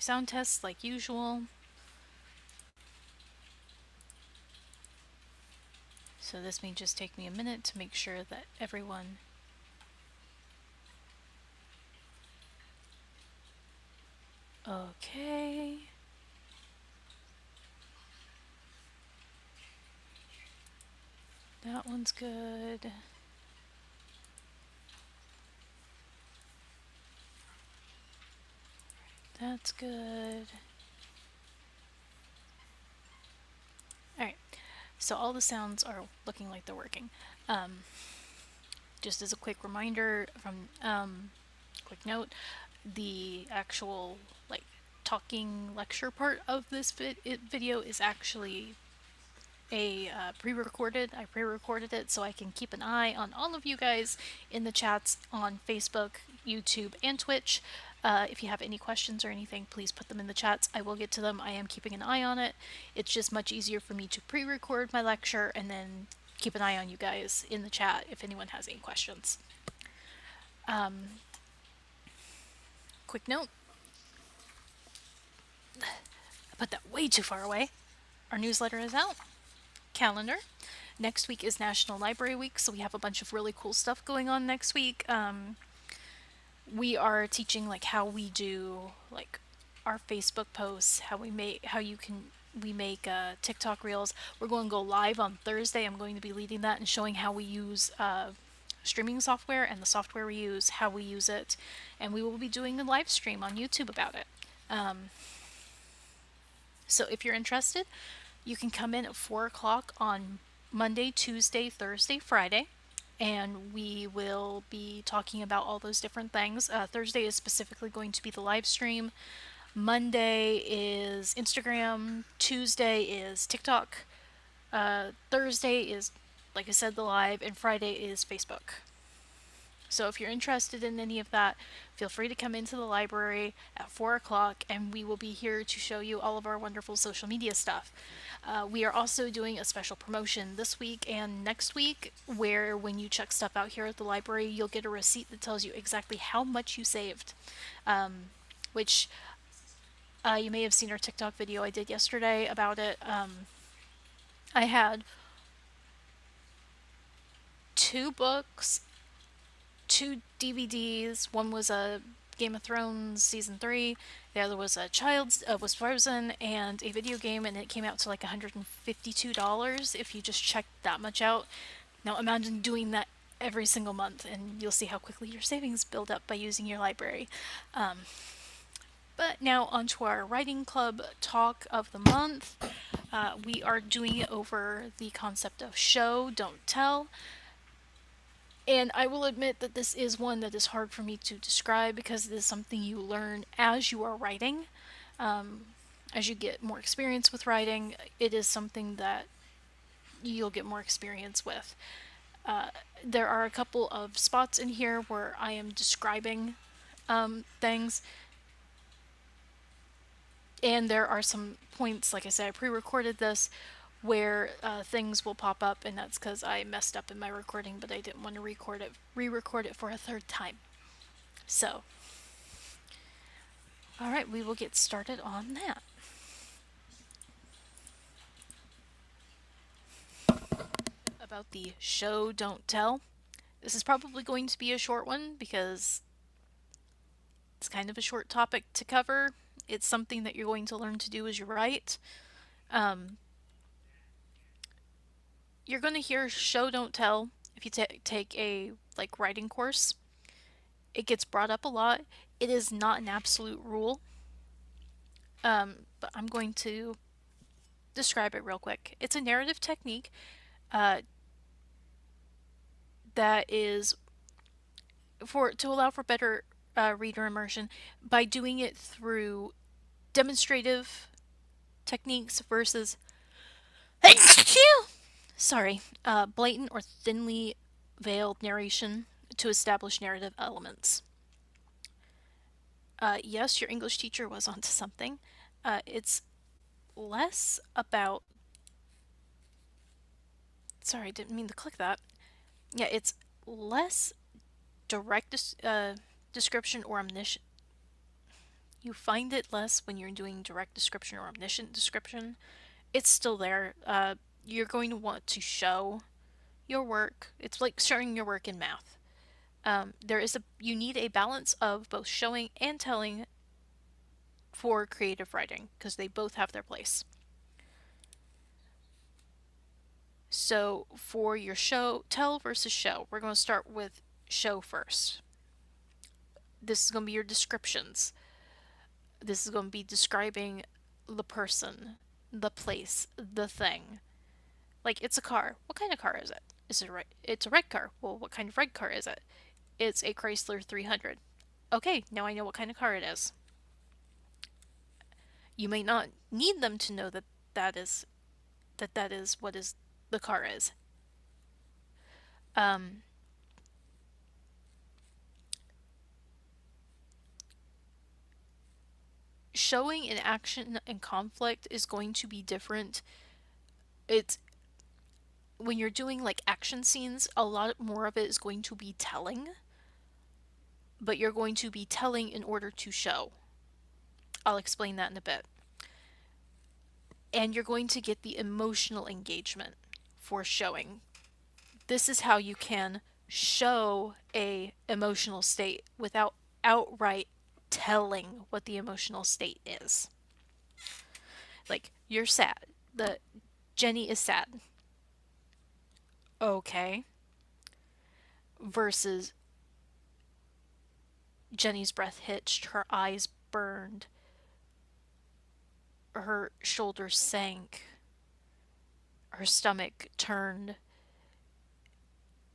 sound tests like usual. So this may just take me a minute to make sure that everyone... Okay. That one's good. That's good. Alright, so all the sounds are looking like they're working. Just as a quick reminder from quick note, the actual like talking lecture part of this video is actually a pre-recorded. I pre-recorded it so I can keep an eye on all of you guys in the chats on Facebook, YouTube, and Twitch. If you have any questions or anything, please put them in the chats. I will get to them. I am keeping an eye on it. It's just much easier for me to pre-record my lecture and then keep an eye on you guys in the chat if anyone has any questions. Quick note. I put that way too far away. Our newsletter is out. Calendar. Next week is National Library Week, so we have a bunch of really cool stuff going on next week. We are teaching like how we do like our Facebook posts, how we make TikTok reels. We're going to go live on Thursday. I'm going to be leading that and showing how we use streaming software and the software we use, how we use it, and we will be doing a live stream on YouTube about it. So if you're interested, you can come in at 4 o'clock on Monday, Tuesday, Thursday, Friday, and we will be talking about all those different things. Thursday is specifically going to be the live stream. Monday is Instagram. Tuesday is TikTok. Thursday is, like I said, the live, and Friday is Facebook. So if you're interested in any of that, feel free to come into the library at 4 o'clock, and we will be here to show you all of our wonderful social media stuff. We are also doing a special promotion this week and next week, where when you check stuff out here at the library, you'll get a receipt that tells you exactly how much you saved, which you may have seen our TikTok video I did yesterday about it. I had 2 books, 2 DVDs. One was a Game of Thrones season 3. The other was was Frozen, and a video game, and it came out to like $152 if you just check that much out. Now imagine doing that every single month, and you'll see how quickly your savings build up by using your library. But now onto our writing club talk of the month. We are doing it over the concept of show, don't tell. And I will admit that this is one that is hard for me to describe because it is something you learn as you are writing. As you get more experience with writing, it is something that you'll get more experience with. There are a couple of spots in here where I am describing things. And there are some points, like I said, I pre-recorded this, where things will pop up, and that's because I messed up in my recording, but I didn't want to re-record it for a third time. So, alright, we will get started on that. About the show, don't tell. This is probably going to be a short one because it's kind of a short topic to cover. It's something that you're going to learn to do as you write. You're going to hear show, don't tell if you take a writing course. It gets brought up a lot. It is not an absolute rule, but I'm going to describe it real quick. It's a narrative technique that is to allow for better reader immersion by doing it through demonstrative techniques versus blatant or thinly veiled narration to establish narrative elements. Yes, your English teacher was onto something. It's less about... Sorry, I didn't mean to click that. Yeah, it's less direct description or omniscient. You find it less when you're doing direct description or omniscient description. It's still there. You're going to want to show your work. It's like showing your work in math. You need a balance of both showing and telling for creative writing because they both have their place. So for your tell versus show, we're going to start with show first. This is going to be your descriptions. This is going to be describing the person, the place, the thing. Like, it's a car. What kind of car is it? Is it a red? It's a red car. Well, what kind of red car is it? It's a Chrysler 300. Okay, now I know what kind of car it is. You may not need them to know that is what is the car is. Um, Showing in action and conflict is going to be different. It's when you're doing like action scenes, a lot more of it is going to be telling, but you're going to be telling in order to show. I'll explain that in a bit. And you're going to get the emotional engagement for showing. This is how you can show a emotional state without outright telling what the emotional state is. Like, you're sad. The Jenny is sad. Okay. Versus Jenny's breath hitched, her eyes burned, her shoulders sank, her stomach turned,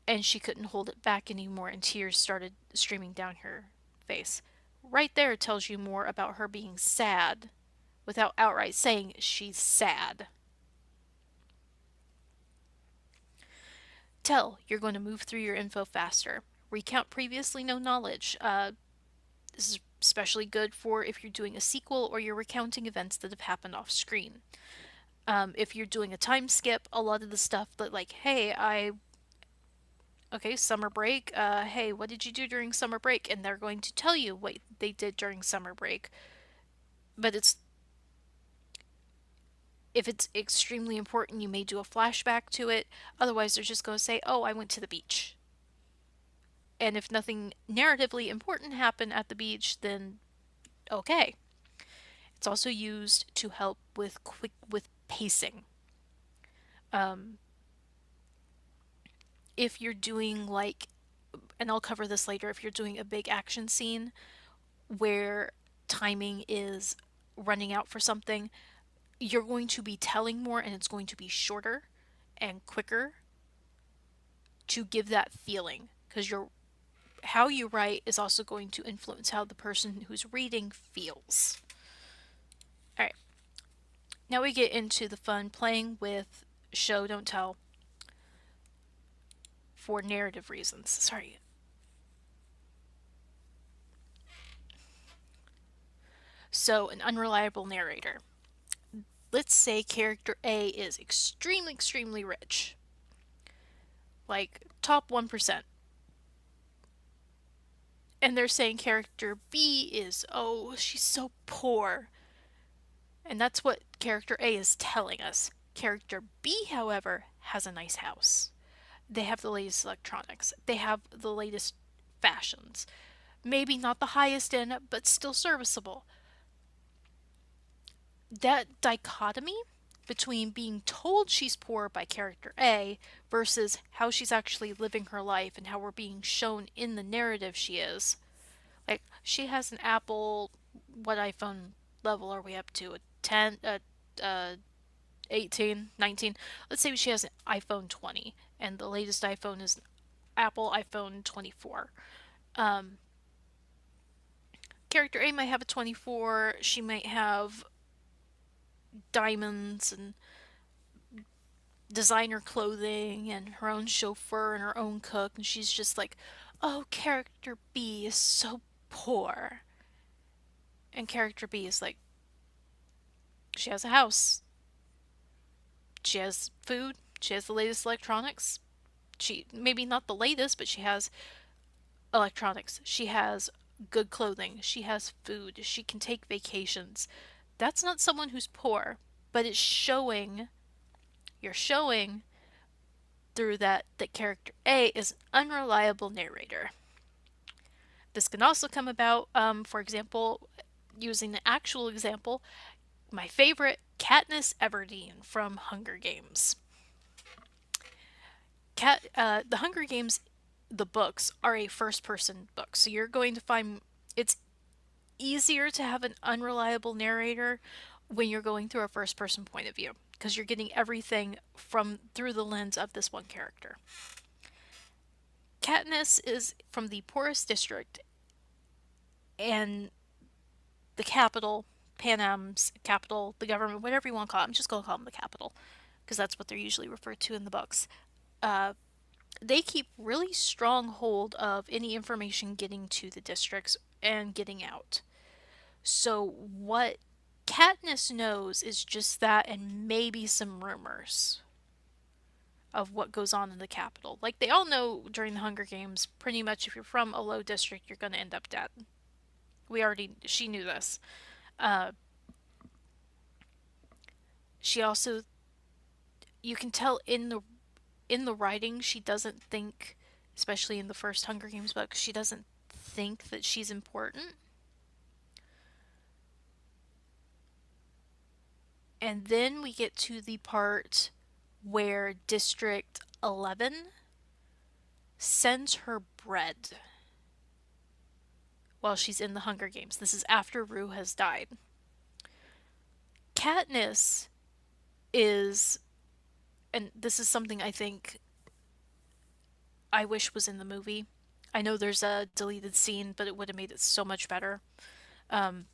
and she couldn't hold it back anymore, and tears started streaming down her face. Right there tells you more about her being sad without outright saying she's sad. Tell, you're going to move through your info faster. Recount previously known knowledge. This is especially good for if you're doing a sequel or you're recounting events that have happened off screen. If you're doing a time skip, a lot of the stuff that, like, okay, summer break, hey, what did you do during summer break? And they're going to tell you what they did during summer break. But if it's extremely important, you may do a flashback to it. Otherwise, they're just going to say, oh, I went to the beach. And if nothing narratively important happened at the beach, then okay. It's also used to help with pacing. If you're doing like, and I'll cover this later, if you're doing a big action scene where timing is running out for something, you're going to be telling more and it's going to be shorter and quicker to give that feeling because how you write is also going to influence how the person who's reading feels. All right. Now we get into the fun playing with show don't tell for narrative reasons. Sorry. So, an unreliable narrator. Let's say character A is extremely, extremely rich. Like, top 1%. And they're saying character B is, oh, she's so poor. And that's what character A is telling us. Character B, however, has a nice house. They have the latest electronics. They have the latest fashions. Maybe not the highest end, but still serviceable. That dichotomy between being told she's poor by character A versus how she's actually living her life and how we're being shown in the narrative she is. Like, she has an Apple, what iPhone level are we up to? A 10, 18, 19? Let's say she has an iPhone 20, and the latest iPhone is Apple iPhone 24. Character A might have a 24, she might have diamonds and designer clothing and her own chauffeur and her own cook, and she's just like, oh, character B is so poor. And character B is like, she has a house, she has food, she has the latest electronics. She maybe not the latest, but she has electronics. She has good clothing, she has food, she can take vacations. That's not someone who's poor, but it's showing, you're showing through that character A is an unreliable narrator. This can also come about, for example, using the actual example, my favorite, Katniss Everdeen from Hunger Games. The Hunger Games, the books are a first-person book, so you're going to find it's easier to have an unreliable narrator when you're going through a first-person point of view because you're getting everything from through the lens of this one character. Katniss is from the poorest district and the capital, Panem's capital, the government, whatever you want to call it. I'm just going to call them the capital because that's what they're usually referred to in the books. Uh, they keep really strong hold of any information getting to the districts and getting out. So what Katniss knows is just that and maybe some rumors of what goes on in the capital. Like they all know during the Hunger Games, pretty much if you're from a low district, you're going to end up dead. She knew this. Uh, she also, you can tell in the writing, she doesn't think, especially in the first Hunger Games book, she doesn't think that she's important. And then we get to the part where District 11 sends her bread while she's in the Hunger Games. This is after Rue has died. Katniss is, and this is something I think I wish was in the movie. I know there's a deleted scene, but it would have made it so much better. Um,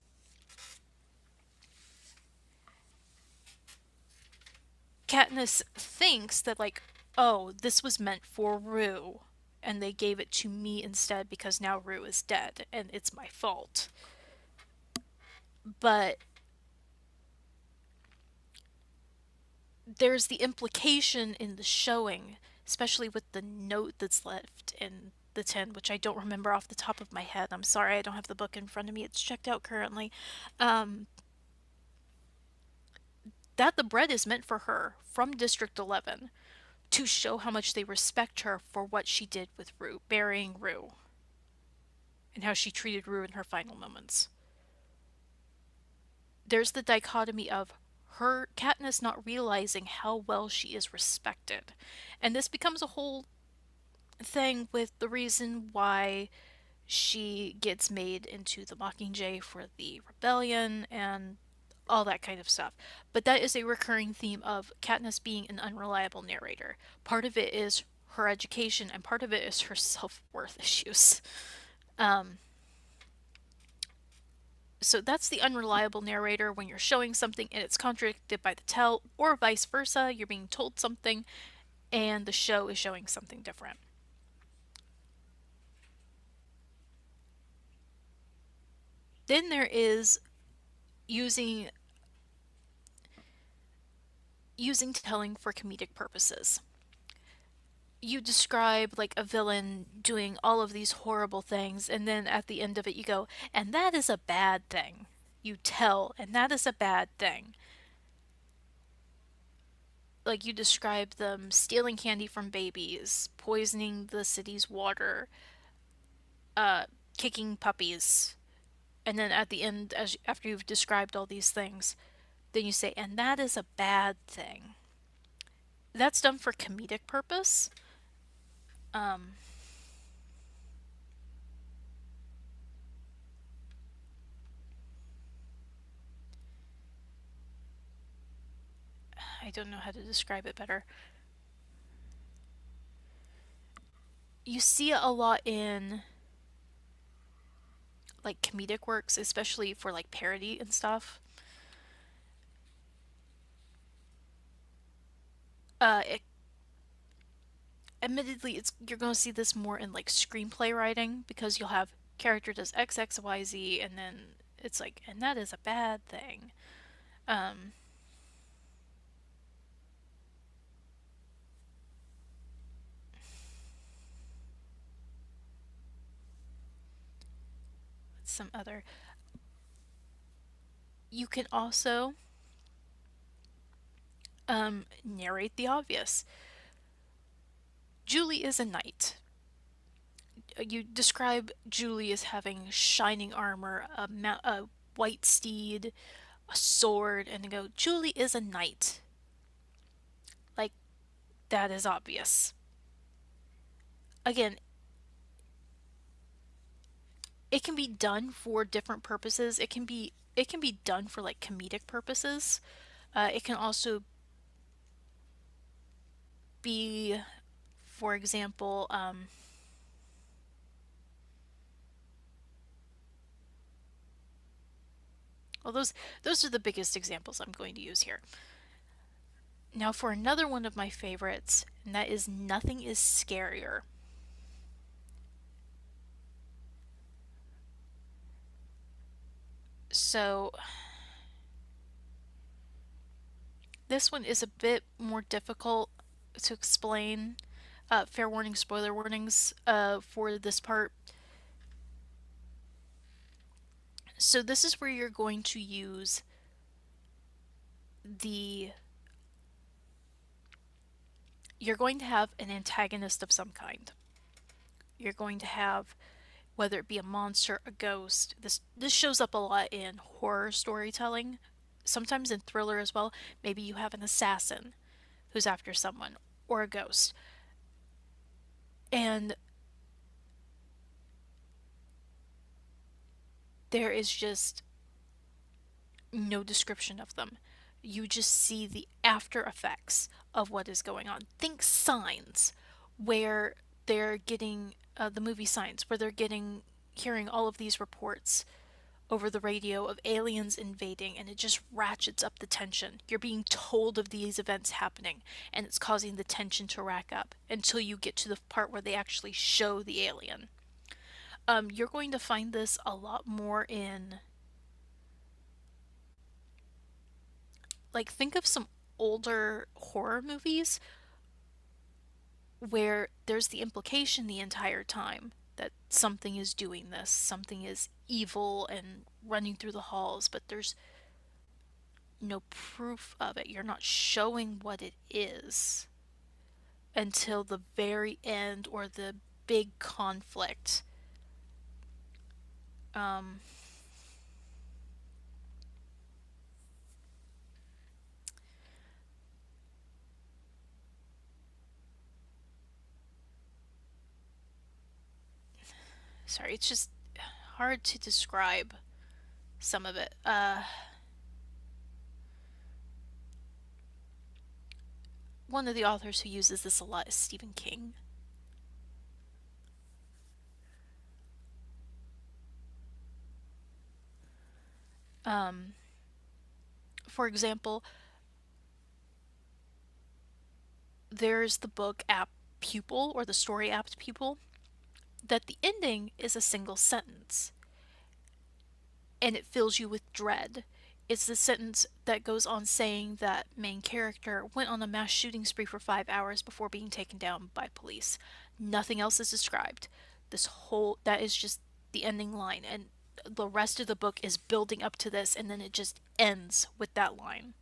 Katniss thinks that, like, oh, this was meant for Rue, and they gave it to me instead because now Rue is dead, and it's my fault. But there's the implication in the showing, especially with the note that's left in the tin, which I don't remember off the top of my head. I'm sorry, I don't have the book in front of me. It's checked out currently. Um, that the bread is meant for her from District 11 to show how much they respect her for what she did with Rue, burying Rue, and how she treated Rue in her final moments. There's the dichotomy of her, Katniss, not realizing how well she is respected. And this becomes a whole thing with the reason why she gets made into the Mockingjay for the rebellion and all that kind of stuff. But that is a recurring theme of Katniss being an unreliable narrator. Part of it is her education, and part of it is her self worth issues. Um, so that's the unreliable narrator when you're showing something and it's contradicted by the tell, or vice versa. You're being told something and the show is showing something different. Then there is using telling for comedic purposes. You describe like a villain doing all of these horrible things, and then at the end of it you go, and that is a bad thing. You tell, and that is a bad thing. Like you describe them stealing candy from babies, poisoning the city's water, uh, kicking puppies, and then at the end, as after you've described all these things, then you say, and that is a bad thing. That's done for comedic purpose. Um, I don't know how to describe it better. You see it a lot in like comedic works, especially for like parody and stuff. It, admittedly, it's you're going to see this more in like screenplay writing because you'll have character does X X Y Z, and then it's like, and that is a bad thing. Um, some other. You can also narrate the obvious. Julie is a knight. You describe Julie as having shining armor, a white steed, a sword, and go, Julie is a knight. Like, that is obvious. Again, it can be done for different purposes. It can be done for like comedic purposes. It can also be, for example, well, those are the biggest examples I'm going to use here. Now for another one of my favorites, and that is nothing is scarier. So this one is a bit more difficult to explain. Fair warning, spoiler warnings for this part. So this is where you're going to use the you're going to have an antagonist of some kind. You're going to have, whether it be a monster, a ghost. This shows up a lot in horror storytelling, sometimes in thriller as well. Maybe you have an assassin who's after someone, or a ghost. And there is just no description of them. You just see the after effects of what is going on. Think Signs, where they're getting the movie Signs, where they're getting hearing all of these reports over the radio of aliens invading, and it just ratchets up the tension. You're being told of these events happening, and it's causing the tension to rack up until you get to the part where they actually show the alien. You're going to find this a lot more in, like, think of some older horror movies where there's the implication the entire time that something is doing this, something is evil and running through the halls, but there's no proof of it. You're not showing what it is until the very end or the big conflict. Um, Sorry, it's just hard to describe some of it. One of the authors who uses this a lot is Stephen King. Um, for example, there's the book Apt Pupil, or the story Apt Pupil, that the ending is a single sentence and it fills you with dread. It's the sentence that goes on saying that main character went on a mass shooting spree for 5 hours before being taken down by police. Nothing else is described. That is just the ending line, and the rest of the book is building up to this, and then it just ends with that line.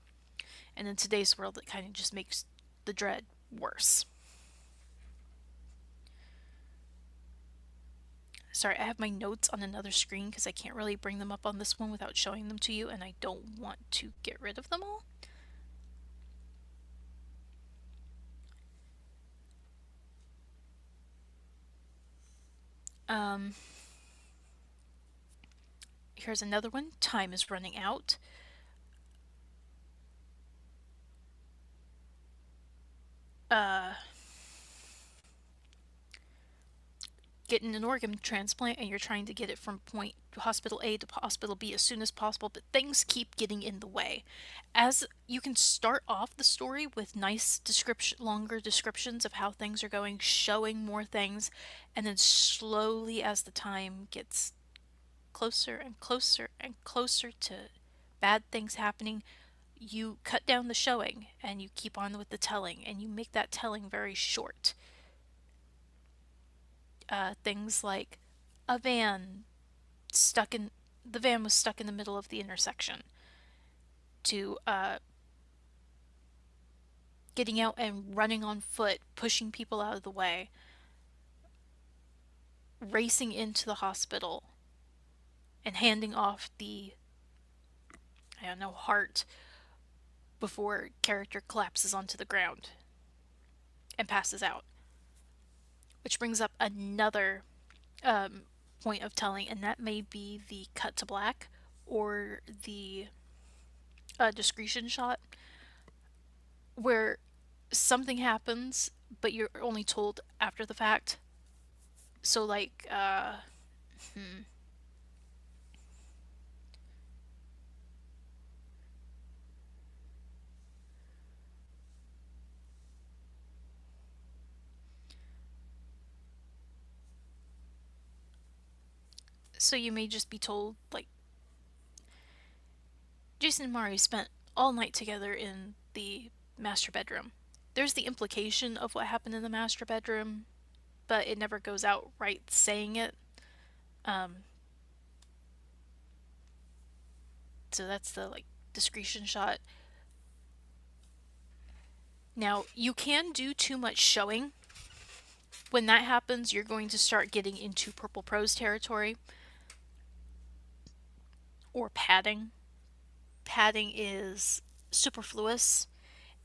And in today's world, it kind of just makes the dread worse. Sorry, I have my notes on another screen because I can't really bring them up on this one without showing them to you, and I don't want to get rid of them all. Um, Here's another one. Time is running out. Uh, Getting an organ transplant and you're trying to get it from point hospital A to hospital B as soon as possible, but things keep getting in the way. As you can start off the story with nice longer descriptions of how things are going, showing more things, and then slowly as the time gets closer and closer and closer to bad things happening, you cut down the showing and you keep on with the telling, and you make that telling very short. Things like a van stuck in the van was stuck in the middle of the intersection to getting out and running on foot, pushing people out of the way, racing into the hospital, and handing off the, I don't know, heart before character collapses onto the ground and passes out. Which brings up another um, point of telling, and that may be the cut to black or the discretion shot, where something happens, but you're only told after the fact. So, like, so you may just be told, like, Jason and Mari spent all night together in the master bedroom. There's the implication of what happened in the master bedroom, but it never goes out right saying it. Um, so that's the like discretion shot. Now, you can do too much showing. When that happens, you're going to start getting into purple prose territory or padding. Padding is superfluous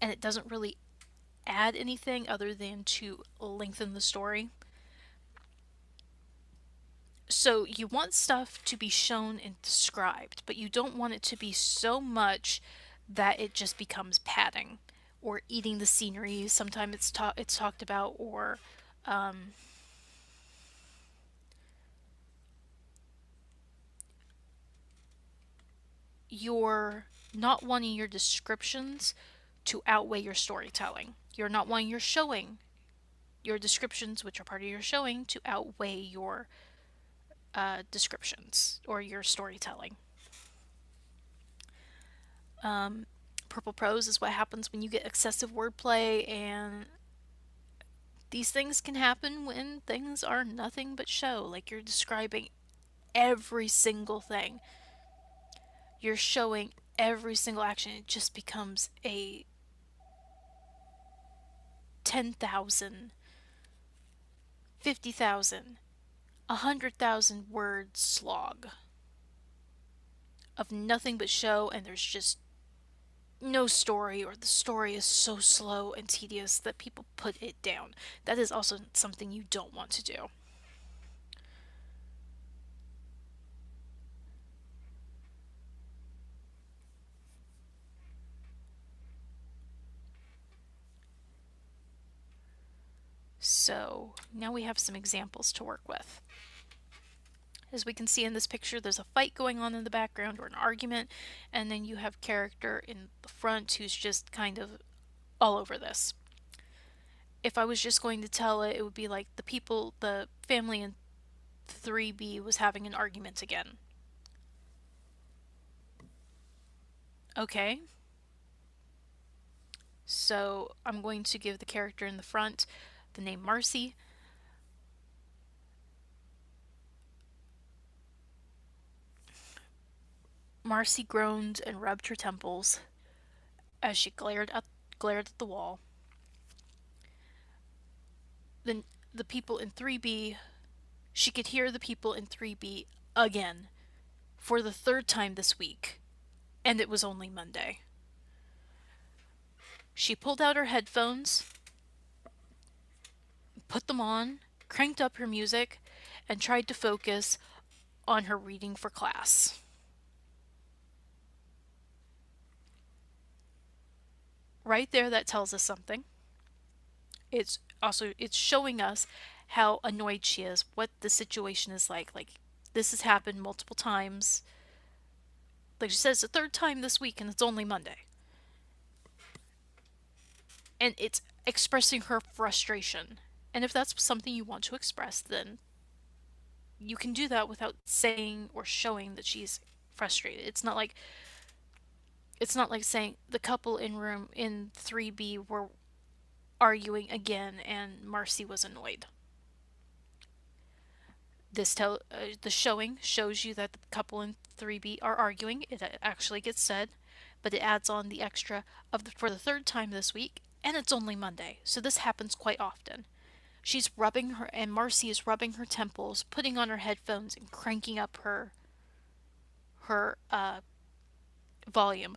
and it doesn't really add anything other than to lengthen the story. So you want stuff to be shown and described, but you don't want it to be so much that it just becomes padding or eating the scenery. Sometimes it's talked about, or you're not wanting your descriptions to outweigh your storytelling. You're not wanting your showing, your descriptions, which are part of your showing, to outweigh your descriptions or your storytelling. Purple prose is what happens when you get excessive wordplay, and these things can happen when things are nothing but show. Like you're describing every single thing, you're showing every single action. It just becomes a 10,000, 50,000, 100,000 word slog of nothing but show, and there's just no story, or the story is so slow and tedious that people put it down. That is also something you don't want to do. So now we have some examples to work with. As we can see in this picture, there's a fight going on in the background or an argument, and then you have character in the front who's just kind of all over this. If I was just going to tell it, it would be like the family in 3B was having an argument again. Okay, so I'm going to give the character in the front the name Marcy. Marcy groaned and rubbed her temples as she glared at the wall. Then the people in 3B, she could hear the people in 3B again for the third time this week, and it was only Monday. She pulled out her headphones, put them on, cranked up her music, and tried to focus on her reading for class. Right there, that tells us something. It's showing us how annoyed she is, what the situation is like. Like, this has happened multiple times. Like she says, the third time this week, and it's only Monday. And it's expressing her frustration. And if that's something you want to express, then you can do that without saying or showing that she's frustrated. It's not like saying the couple in room in 3B were arguing again and Marcy was annoyed. The showing shows you that the couple in 3B are arguing. It actually gets said, but it adds on the extra for the third time this week, and it's only Monday, so this happens quite often. She's rubbing her, and Marcy is rubbing her temples, putting on her headphones, and cranking up her volume,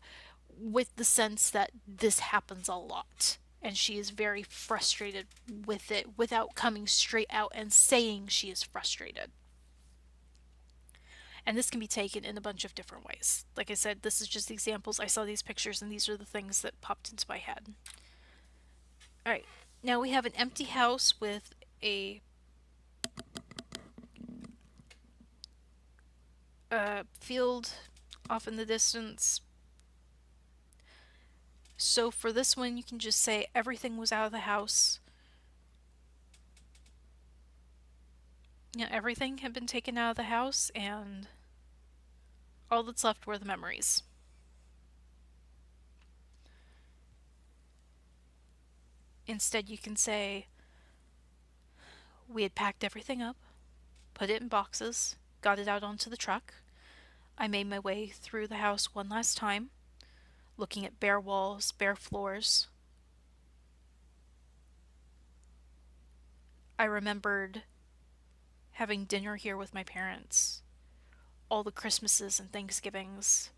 with the sense that this happens a lot. And she is very frustrated with it without coming straight out and saying she is frustrated. And this can be taken in a bunch of different ways. Like I said, this is just examples. I saw these pictures and these are the things that popped into my head. Alright, now we have an empty house with a field off in the distance. So for this one, you can just say everything was out of the house. Yeah, everything had been taken out of the house, and all that's left were the memories. Instead, you can say, we had packed everything up, put it in boxes, got it out onto the truck. I made my way through the house one last time, looking at bare walls, bare floors. I remembered having dinner here with my parents, all the Christmases and Thanksgivings,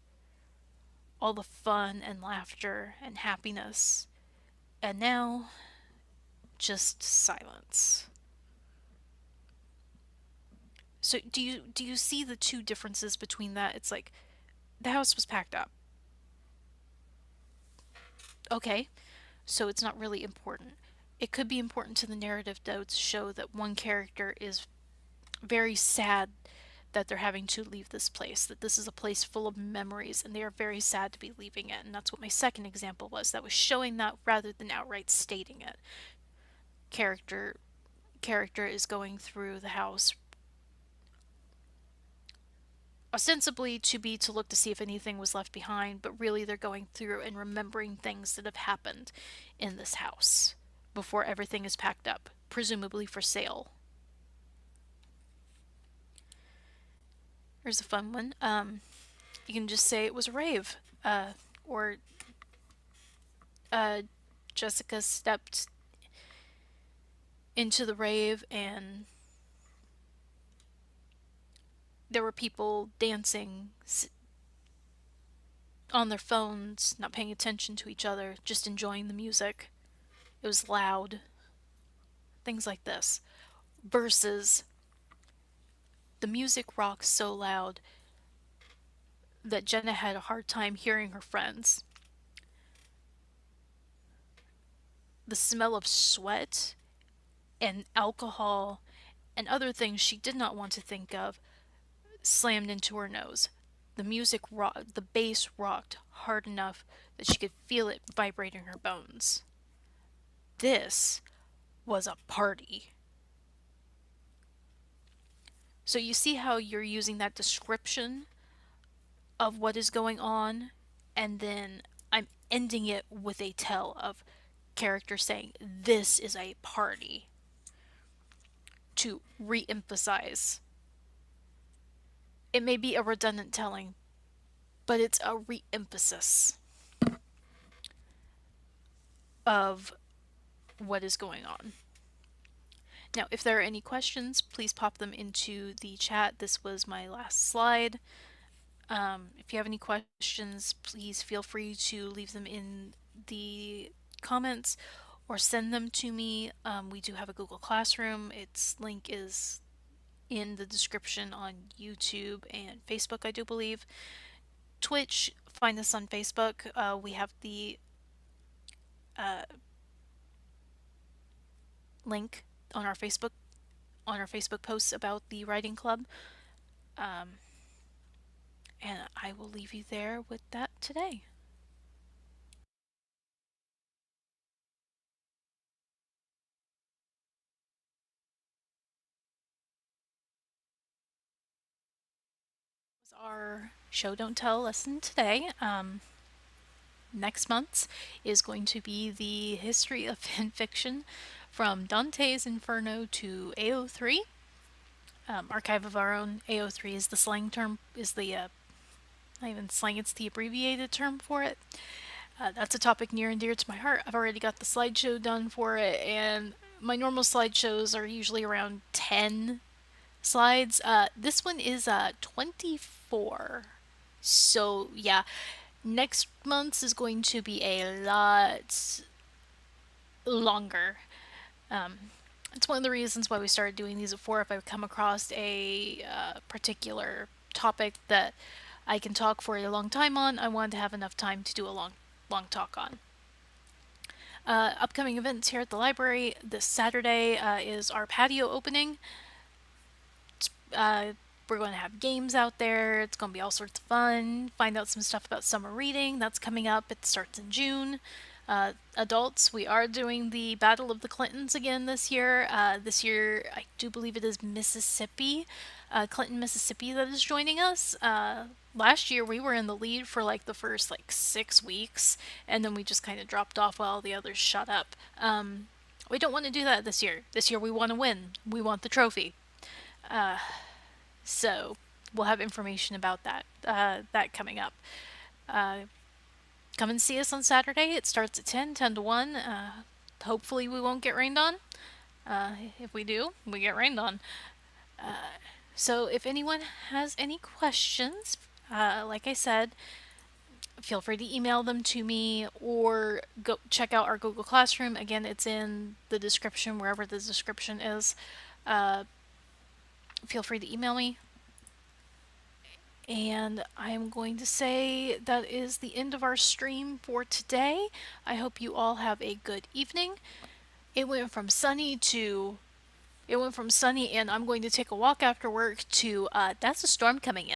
all the fun and laughter and happiness, and now just silence. So do you see the two differences between that? It's like the house was packed up. Okay, so it's not really important. It could be important to the narrative though to show that one character is very sad that they're having to leave this place, that this is a place full of memories and they are very sad to be leaving it. And that's what my second example was. That was showing that rather than outright stating it. Character character is going through the house ostensibly to look to see if anything was left behind, but really they're going through and remembering things that have happened in this house before everything is packed up, presumably for sale. Here's a fun one. You can just say it was a rave, or uh, Jessica stepped into the rave and there were people dancing on their phones, not paying attention to each other, just enjoying the music. It was loud. Things like this. Versus the music rocked so loud that Jenna had a hard time hearing her friends. The smell of sweat and alcohol and other things she did not want to think of slammed into her nose. The bass rocked hard enough that she could feel it vibrating her bones. This was a party. So you see how you're using that description of what is going on, and then I'm ending it with a tell of character saying, this is a party, to re emphasize. It may be a redundant telling, but it's a re emphasis of what is going on. Now, if there are any questions, please pop them into the chat. This was my last slide. If you have any questions, please feel free to leave them in the comments or send them to me. We do have a Google Classroom. Its link is in the description on YouTube and Facebook, I do believe. Twitch, find us on Facebook. We have the link on our Facebook posts about the writing club. And I will leave you there with that today. Our show don't tell lesson today. Next month's is going to be the history of fan fiction from Dante's Inferno to AO3. archive of our own. AO3 is the slang term, is the, not even slang, it's the abbreviated term for it. That's a topic near and dear to my heart. I've already got the slideshow done for it, and my normal slideshows are usually around 10 slides. This one is 24. So, yeah, next month's is going to be a lot longer. It's one of the reasons why we started doing these at 4. If I come across a particular topic that I can talk for a long time on, I wanted to have enough time to do a long talk on. Upcoming events here at the library this Saturday is our patio opening. We're going to have games out there. It's going to be all sorts of fun. Find out some stuff about summer reading. That's coming up. It starts in June. Adults, we are doing the Battle of the Clintons again this year. This year, I do believe it is Mississippi, Clinton, Mississippi, that is joining us. Last year, we were in the lead for like the first 6 weeks, and then we just kind of dropped off while the others shut up. We don't want to do that this year. This year, we want to win. We want the trophy. So we'll have information about that coming up. Come and see us on Saturday. It starts at 10 to 1. Hopefully we won't get rained on. If we do, we get rained on. So if anyone has any questions, like I said, feel free to email them to me or go check out our Google Classroom. Again, it's in the description, wherever the description is. Feel free to email me. And I am going to say that is the end of our stream for today. I hope you all have a good evening. It went from sunny, and I'm going to take a walk after work, to that's a storm coming in.